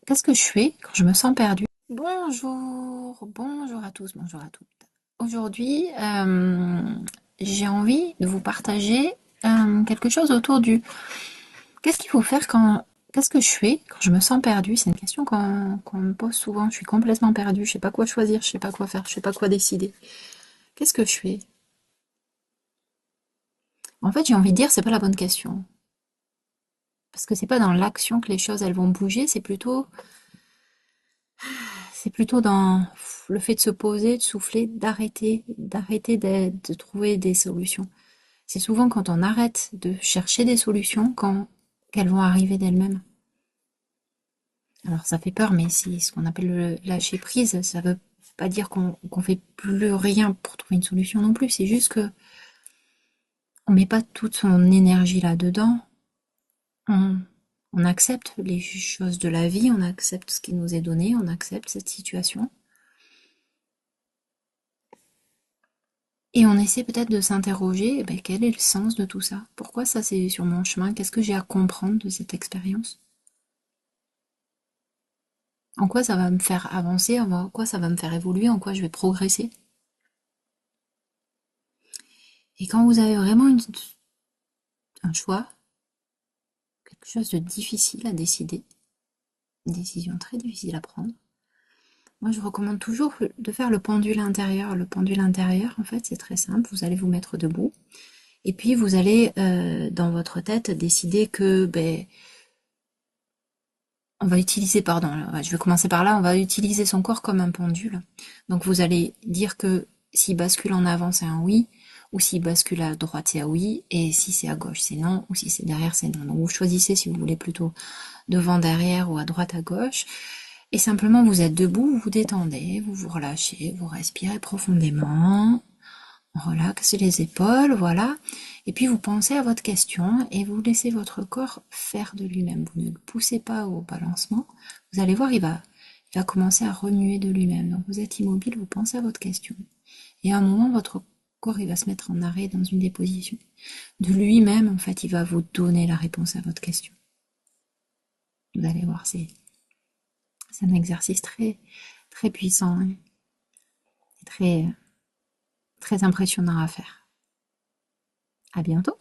Qu'est-ce que je fais quand je me sens perdue? Bonjour, bonjour à tous, bonjour à toutes. Aujourd'hui, j'ai envie de vous partager quelque chose autour du qu'est-ce qu'il faut faire quand qu'est-ce que je fais quand je me sens perdue? C'est une question qu'on me pose souvent. Je suis complètement perdue, je sais pas quoi choisir, je sais pas quoi faire, je sais pas quoi décider. Qu'est-ce que je fais? En fait, j'ai envie de dire c'est pas la bonne question parce que c'est pas dans l'action que les choses elles vont bouger, c'est plutôt dans le fait de se poser, de souffler, d'arrêter de trouver des solutions. C'est souvent quand on arrête de chercher des solutions qu'elles vont arriver d'elles-mêmes. Alors ça fait peur, mais c'est ce qu'on appelle le lâcher prise. Ça veut pas dire qu'on fait plus rien pour trouver une solution non plus. C'est juste que on met pas toute son énergie là-dedans. On, on accepte les choses de la vie, on accepte ce qui nous est donné, on accepte cette situation. Et on essaie peut-être de s'interroger, eh ben, quel est le sens de tout ça? Pourquoi ça c'est sur mon chemin? Qu'est-ce que j'ai à comprendre de cette expérience? En quoi ça va me faire avancer? En quoi ça va me faire évoluer? En quoi je vais progresser? Et quand vous avez vraiment un choix, quelque chose de difficile à décider, une décision très difficile à prendre, moi je recommande toujours de faire le pendule intérieur. Le pendule intérieur, en fait, c'est très simple. Vous allez vous mettre debout et puis vous allez dans votre tête décider que ben, on va utiliser, pardon, je vais commencer par là, on va utiliser son corps comme un pendule. Donc vous allez dire que s'il bascule en avant, c'est un oui, ou s'il bascule à droite, c'est un oui, et si c'est à gauche, c'est non, ou si c'est derrière, c'est non. Donc vous choisissez si vous voulez plutôt devant, derrière, ou à droite, à gauche. Et simplement, vous êtes debout, vous vous détendez, vous vous relâchez, vous respirez profondément, on relaxe les épaules, voilà. Et puis vous pensez à votre question et vous laissez votre corps faire de lui-même. Vous ne le poussez pas au balancement. Vous allez voir, il va commencer à remuer de lui-même. Donc vous êtes immobile, vous pensez à votre question. Et à un moment, votre corps, il va se mettre en arrêt dans une déposition. De lui-même, en fait, il va vous donner la réponse à votre question. Vous allez voir, c'est un exercice très, très puissant et très, très impressionnant à faire. À bientôt!